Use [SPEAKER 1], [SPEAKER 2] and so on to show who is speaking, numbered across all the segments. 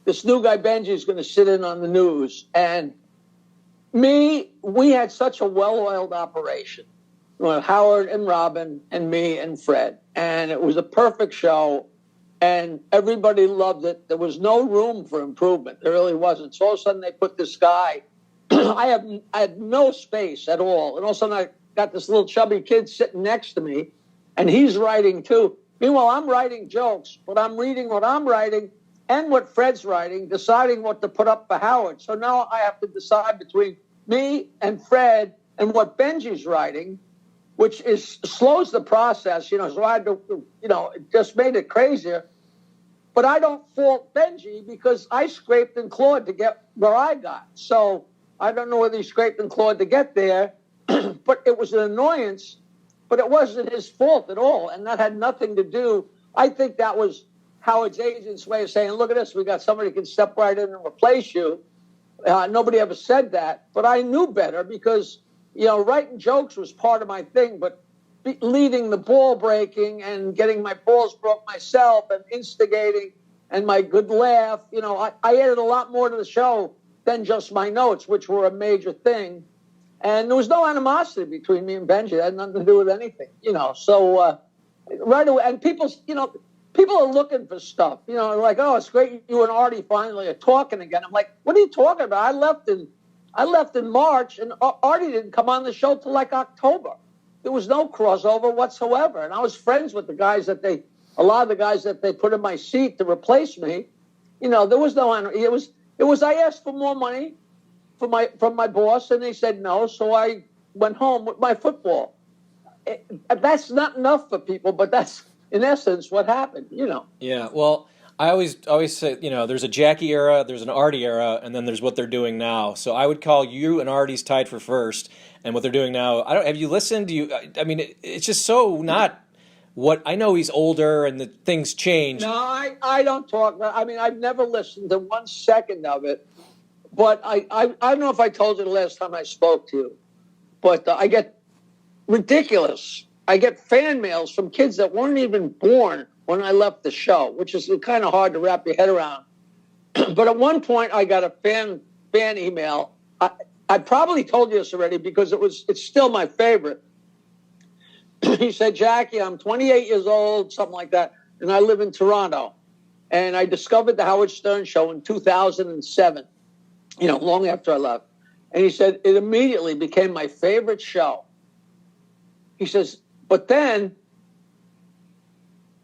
[SPEAKER 1] this new guy Benji is going to sit in on the news. And we had such a well-oiled operation. Howard and Robin and me and Fred. And it was a perfect show. And everybody loved it. There was no room for improvement. There really wasn't. So all of a sudden they put this guy. I had no space at all. And all of a sudden I got this little chubby kid sitting next to me. And he's writing too. Meanwhile, I'm writing jokes. But I'm reading what I'm writing and what Fred's writing, deciding what to put up for Howard. So now I have to decide between me and Fred and what Benji's writing, which slows the process, so I had to, it just made it crazier. But I don't fault Benji because I scraped and clawed to get where I got. So I don't know whether he scraped and clawed to get there, but it was an annoyance, but it wasn't his fault at all. And that had nothing to do. I think that was Howard's agent's way of saying, look at this, we got somebody who can step right in and replace you. Nobody ever said that, but I knew better because, writing jokes was part of my thing, but leading the ball breaking and getting my balls broke myself and instigating and my good laugh, I added a lot more to the show than just my notes, which were a major thing. And there was no animosity between me and Benji. It had nothing to do with anything, So right away, and people are looking for stuff, like, oh, it's great you and Artie finally are talking again. I'm like, what are you talking about? I left in March, and Artie didn't come on the show till like October. There was no crossover whatsoever, and I was friends with a lot of the guys that they put in my seat to replace me. There was no. It was. I asked for more money from my boss, and they said no. So I went home with my football. That's not enough for people, but that's in essence what happened.
[SPEAKER 2] Yeah. Well, I always say, there's a Jackie era, there's an Artie era, and then there's what they're doing now. So I would call you and Artie's tied for first, and what they're doing now. Have you listened? It's just so not what I know. He's older, and the things change.
[SPEAKER 1] No, I don't talk. I've never listened to 1 second of it, but I don't know if I told you the last time I spoke to you, but I get ridiculous. I get fan mails from kids that weren't even born when I left the show, which is kind of hard to wrap your head around. But at one point, I got a fan email. I probably told you this already because it's still my favorite. He said, Jackie, I'm 28 years old, something like that, and I live in Toronto. And I discovered the Howard Stern Show in 2007, long after I left. And he said, it immediately became my favorite show. He says, but then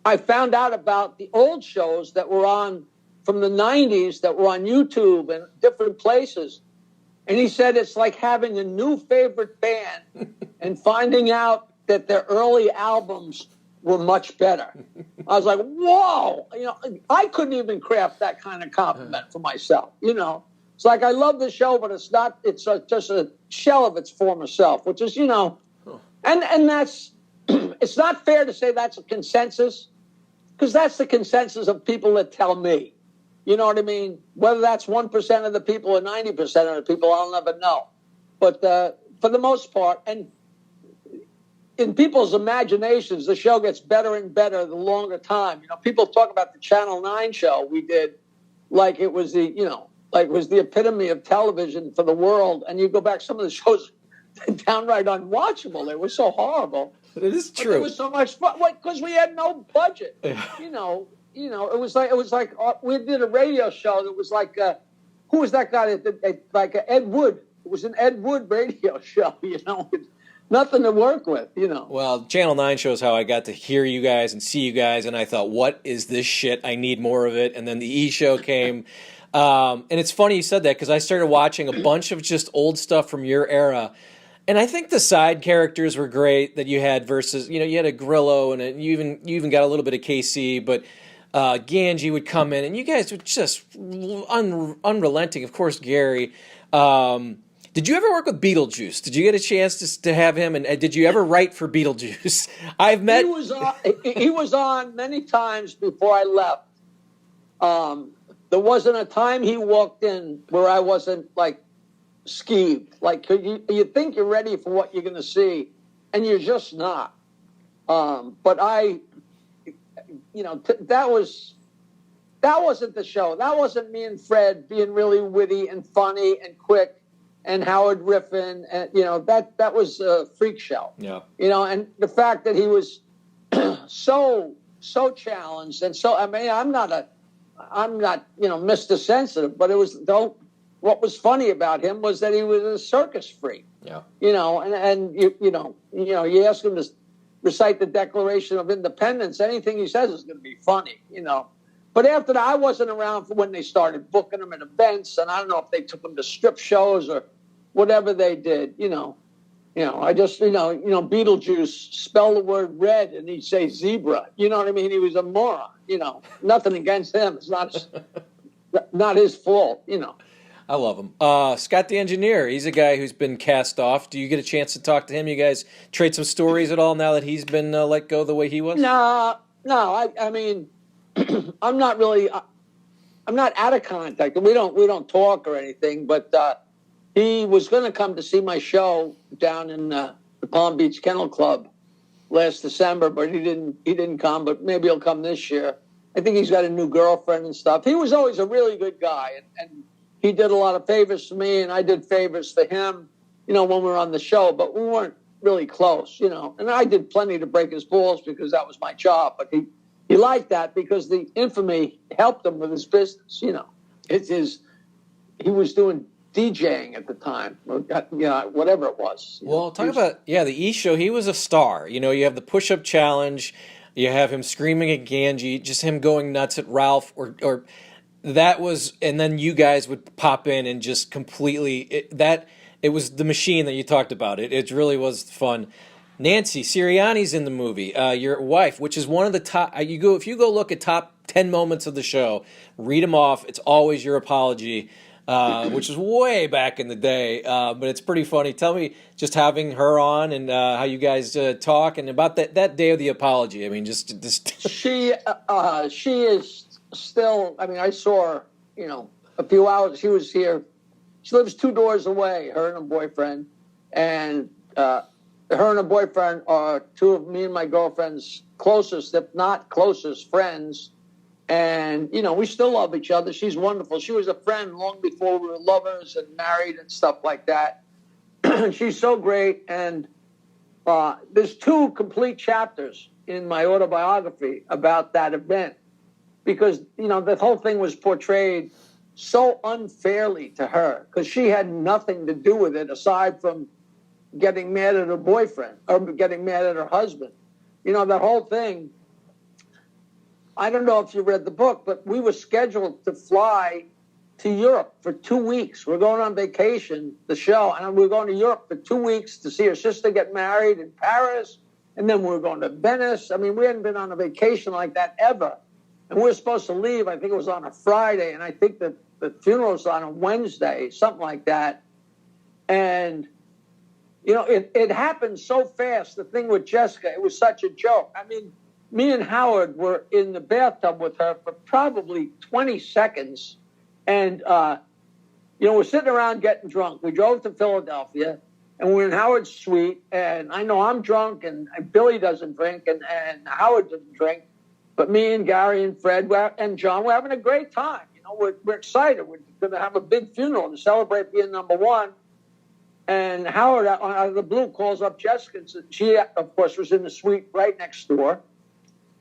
[SPEAKER 1] I found out about the old shows that were on from the 90s that were on YouTube and different places. And he said it's like having a new favorite band and finding out that their early albums were much better. I was like, whoa, I couldn't even craft that kind of compliment for myself. It's like I love the show, but it's not, it's just a shell of its former self, which is, and that's, it's not fair to say that's a consensus. Because that's the consensus of people that tell me. You know what I mean? Whether that's 1% of the people or 90% of the people, I'll never know. But for the most part, and in people's imaginations, the show gets better and better the longer time. People talk about the Channel 9 show we did like it was the epitome of television for the world. And you go back, some of the shows downright unwatchable. They were so horrible.
[SPEAKER 2] It is true.
[SPEAKER 1] But it was so much fun because we had no budget. It was like we did a radio show that was like who was that guy like Ed Wood? It was an Ed Wood radio show. With nothing to work with.
[SPEAKER 2] Well, Channel 9 shows how I got to hear you guys and see you guys, and I thought, what is this shit? I need more of it. And then the E! Show came. And it's funny you said that because I started watching a bunch of just old stuff from your era. And I think the side characters were great that you had versus, you had a Grillo and you even got a little bit of KC, but Ganji would come in and you guys were just unrelenting. Of course, Gary. Did you ever work with Beetlejuice? Did you get a chance to have him? And did you ever write for Beetlejuice? I've met.
[SPEAKER 1] He was on many times before I left. There wasn't a time he walked in where I wasn't like skeeved. Like you think you're ready for what you're going to see, and you're just not. But that that wasn't the show. That wasn't me and Fred being really witty and funny and quick, and Howard riffing, and that was a freak show.
[SPEAKER 2] Yeah.
[SPEAKER 1] And the fact that he was so challenged, and so, I mean, I'm not Mr. Sensitive, but what was funny about him was that he was a circus freak.
[SPEAKER 2] Yeah.
[SPEAKER 1] And you ask him to recite the Declaration of Independence, anything he says is going to be funny, But after that, I wasn't around for when they started booking him at events, and I don't know if they took him to strip shows or whatever they did, I just, Beetlejuice, spell the word red, and he'd say zebra. You know what I mean? He was a moron, Nothing against him. It's not his fault,
[SPEAKER 2] I love him. Scott the Engineer, he's a guy who's been cast off. Do you get a chance to talk to him? You guys trade some stories at all now that he's been let go the way he was?
[SPEAKER 1] No. I mean, I'm not out of contact. We don't talk or anything, but he was going to come to see my show down in the Palm Beach Kennel Club last December, but he didn't come, but maybe he'll come this year. I think he's got a new girlfriend and stuff. He was always a really good guy, and he did a lot of favors for me, and I did favors for him, when we were on the show, but we weren't really close, And I did plenty to break his balls because that was my job, but he liked that because the infamy helped him with his business, he was doing DJing at the time, whatever it was.
[SPEAKER 2] Well, talk about, the E! Show, he was a star. You have the push-up challenge, you have him screaming at Ganji, just him going nuts at Ralph, or that was, and then you guys would pop in and just completely, it was the machine that you talked about. It really was fun. Nancy Sirianni's in the movie, your wife, which is one of the top, if you go look at top 10 moments of the show, read them off, it's always your apology, which is way back in the day, but it's pretty funny. Tell me, just having her on and how you guys talk, and about that day of the apology. I mean, just
[SPEAKER 1] she is still. I mean, I saw her, a few hours. She was here. She lives 2 doors away. Her and her boyfriend, and her and her boyfriend are 2 of me and my girlfriend's closest, if not closest, friends. And, we still love each other. She's wonderful. She was a friend long before we were lovers and married and stuff like that. She's so great. And there's 2 complete chapters in my autobiography about that event because, the whole thing was portrayed so unfairly to her because she had nothing to do with it aside from getting mad at her boyfriend or getting mad at her husband. That whole thing. I don't know if you read the book, but we were scheduled to fly to Europe for 2 weeks. We're going on vacation, the show, and we're going to Europe for 2 weeks to see her sister get married in Paris, and then we're going to Venice. I mean, we hadn't been on a vacation like that ever. And we were supposed to leave, I think it was on a Friday, and I think that the funeral was on a Wednesday, something like that. And, it happened so fast, the thing with Jessica, it was such a joke. I mean, me and Howard were in the bathtub with her for probably 20 seconds. And, we're sitting around getting drunk. We drove to Philadelphia, and we're in Howard's suite. And I know I'm drunk, and Billy doesn't drink, and Howard doesn't drink. But me and Gary and Fred and John, we're having a great time. We're excited. We're going to have a big funeral to celebrate being number 1. And Howard, out of the blue, calls up Jessica. And she, of course, was in the suite right next door.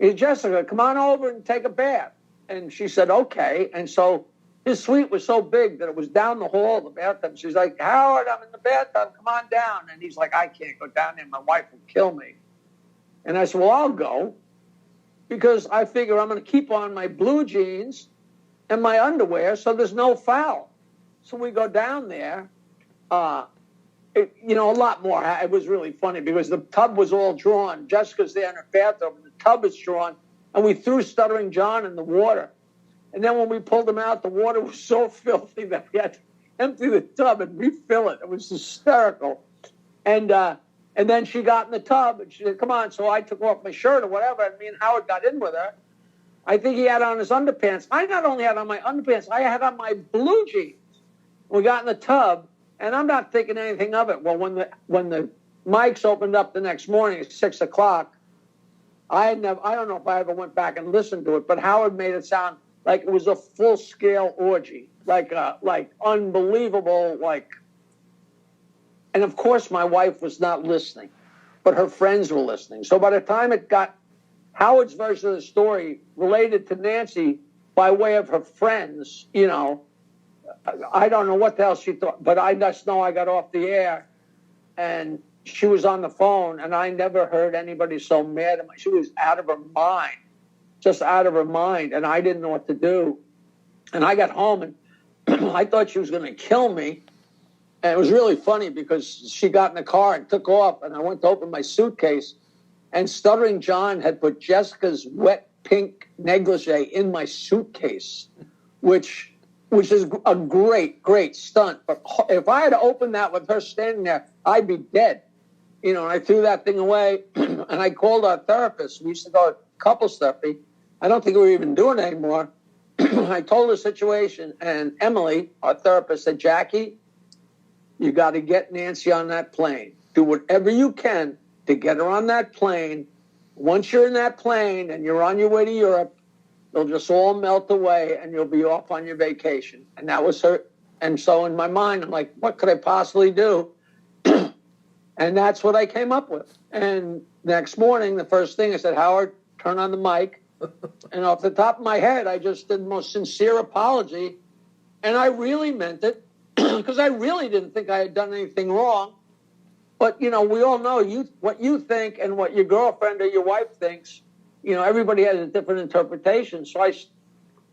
[SPEAKER 1] Hey, Jessica, come on over and take a bath. And she said, okay. And so his suite was so big that it was down the hall, the bathtub. She's like, Howard, I'm in the bathtub. Come on down. And he's like, I can't go down there. My wife will kill me. And I said, well, I'll go because I figure I'm going to keep on my blue jeans and my underwear so there's no foul. So we go down there. A lot more. It was really funny because the tub was all drawn. Jessica's there in her bathroom, and the tub is drawn, and we threw Stuttering John in the water. And then when we pulled him out, the water was so filthy that we had to empty the tub and refill it. It was hysterical. And then she got in the tub, and she said, come on. So I took off my shirt or whatever, and me and Howard got in with her. I think he had on his underpants. I not only had on my underpants, I had on my blue jeans. We got in the tub. And I'm not thinking anything of it. Well, when the mics opened up the next morning at 6:00, I don't know if I ever went back and listened to it, but Howard made it sound like it was a full-scale orgy, like unbelievable, like. And of course, my wife was not listening, but her friends were listening. So by the time it got Howard's version of the story related to Nancy by way of her friends, you know, I don't know what the hell she thought, but I just know I got off the air and she was on the phone, and I never heard anybody so mad at me. She was out of her mind, just out of her mind, and I didn't know what to do. And I got home, and I thought she was going to kill me. And it was really funny because she got in the car and took off, and I went to open my suitcase, and Stuttering John had put Jessica's wet pink negligee in my suitcase, which is a great, great stunt. But if I had opened that with her standing there, I'd be dead. You know, and I threw that thing away, and I called our therapist. We used to go to couples therapy. I don't think we were even doing it anymore. I told her the situation, and Emily, our therapist, said, Jackie, you got to get Nancy on that plane. Do whatever you can to get her on that plane. Once you're in that plane and you're on your way to Europe, they'll just all melt away and you'll be off on your vacation. And that was her. And so in my mind, I'm like, what could I possibly do? And that's what I came up with. And next morning, the first thing I said, Howard, turn on the mic. And off the top of my head, I just did the most sincere apology. And I really meant it because I really didn't think I had done anything wrong. But, you know, we all know what you think and what your girlfriend or your wife thinks. You know, everybody has a different interpretation. So I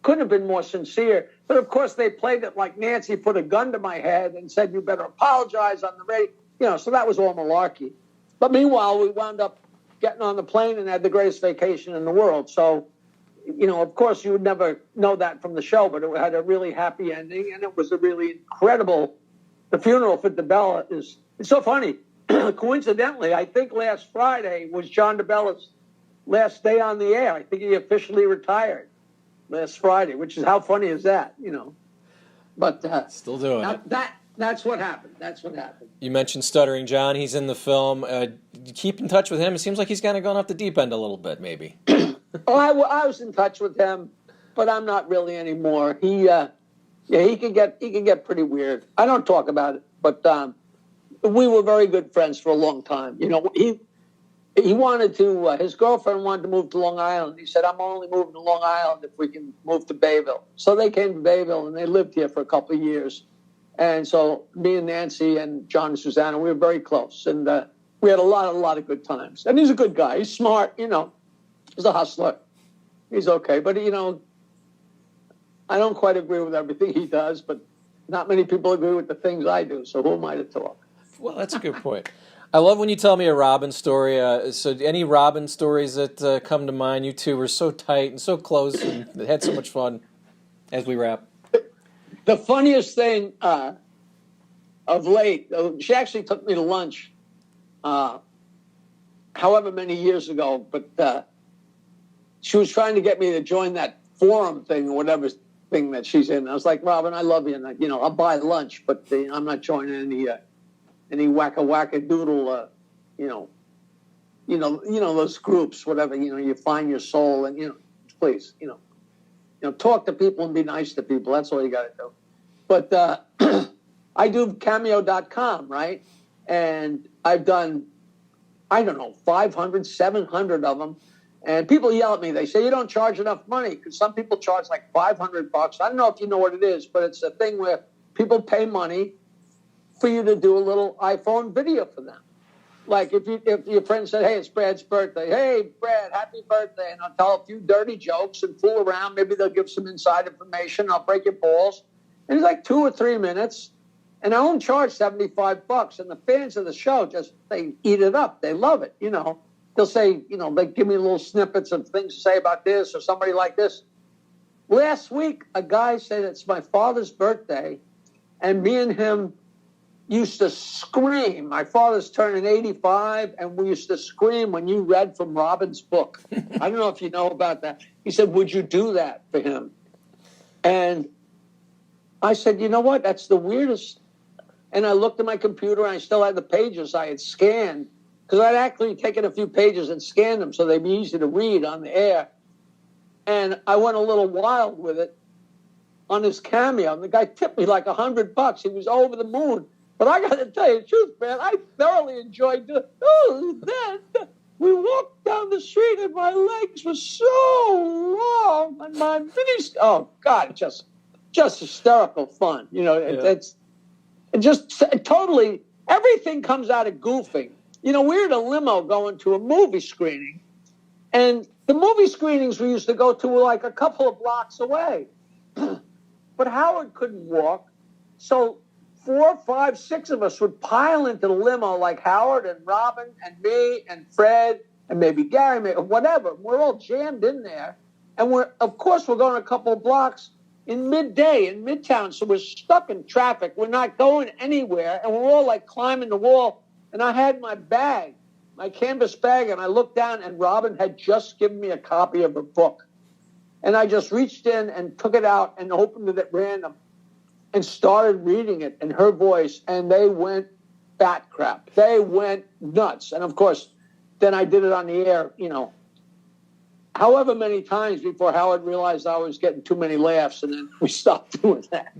[SPEAKER 1] couldn't have been more sincere. But, of course, they played it like Nancy put a gun to my head and said, you better apologize on the radio. You know, so that was all malarkey. But meanwhile, we wound up getting on the plane and had the greatest vacation in the world. So, you know, of course, you would never know that from the show, but it had a really happy ending, and it was a really incredible. The funeral for DeBella it's so funny. Coincidentally, I think last Friday was John DeBella's last day on the air. I think he officially retired last Friday, which is how funny is that, you know? But
[SPEAKER 2] still doing it.
[SPEAKER 1] That's what happened. That's what happened.
[SPEAKER 2] You mentioned Stuttering John. He's in the film. You keep in touch with him. It seems like he's kind of gone off the deep end a little bit, maybe.
[SPEAKER 1] I was in touch with him, but I'm not really anymore. He can get pretty weird. I don't talk about it, but we were very good friends for a long time. You know, he wanted to. His girlfriend wanted to move to Long Island. He said, "I'm only moving to Long Island if we can move to Bayville." So they came to Bayville and they lived here for a couple of years. And so me and Nancy and John and Susanna, we were very close, and we had a lot of good times. And he's a good guy. He's smart, you know. He's a hustler. He's okay. But, you know, I don't quite agree with everything he does, but not many people agree with the things I do, so who am I to talk?
[SPEAKER 2] Well, that's a good point. I love when you tell me a Robin story. So any Robin stories that come to mind? You two were so tight and so close and had so much fun as we wrap.
[SPEAKER 1] The funniest thing of late, she actually took me to lunch however many years ago, but she was trying to get me to join that forum thing or whatever thing that she's in. I was like, Robin, I love you, and you know, I'll buy lunch, but I'm not joining any wacka doodle, you know those groups, whatever. You know, you find your soul, and you know, please, you know, talk to people and be nice to people. That's all you got to do. But I do Cameo.com, right? And I've done, I don't know, 500, 700 of them. And people yell at me. They say, you don't charge enough money, because some people charge like $500. I don't know if you know what it is, but it's a thing where people pay money for you to do a little iPhone video for them. Like if your friend said, hey, it's Brad's birthday. Hey, Brad, happy birthday. And I'll tell a few dirty jokes and fool around. Maybe they'll give some inside information. I'll break your balls. And it's like 2 or 3 minutes. And I only charge $75. And the fans of the show they eat it up. They love it, you know. They'll say, you know, they give me little snippets of things to say about this or somebody like this. Last week, a guy said it's my father's birthday, and me and him used to scream. My father's turning 85, and we used to scream when you read from Robin's book. I don't know if you know about that. He said, would you do that for him? And I said, you know what? That's the weirdest. And I looked at my computer, and I still had the pages I had scanned, because I'd actually taken a few pages and scanned them so they'd be easy to read on the air. And I went a little wild with it on his Cameo. And the guy tipped me like $100. He was over the moon. But I got to tell you the truth, man, I thoroughly enjoyed doing it. We walked down the street and my legs were so long and my minis. Oh, God, just hysterical fun. You know, it's just totally, everything comes out of goofing. You know, we were in a limo going to a movie screening, and the movie screenings we used to go to were like a couple of blocks away. But Howard couldn't walk, so 4, 5, 6 of us would pile into the limo, like Howard and Robin and me and Fred and maybe Gary, whatever. We're all jammed in there, and of course we're going a couple of blocks in midday in Midtown, so we're stuck in traffic. We're not going anywhere, and we're all like climbing the wall. And I had my bag, my canvas bag, and I looked down, and Robin had just given me a copy of a book. And I just reached in and took it out and opened it at random and started reading it in her voice, and they went bat crap. They went nuts. And, of course, then I did it on the air, you know, however many times before Howard realized I was getting too many laughs, and then we stopped doing that.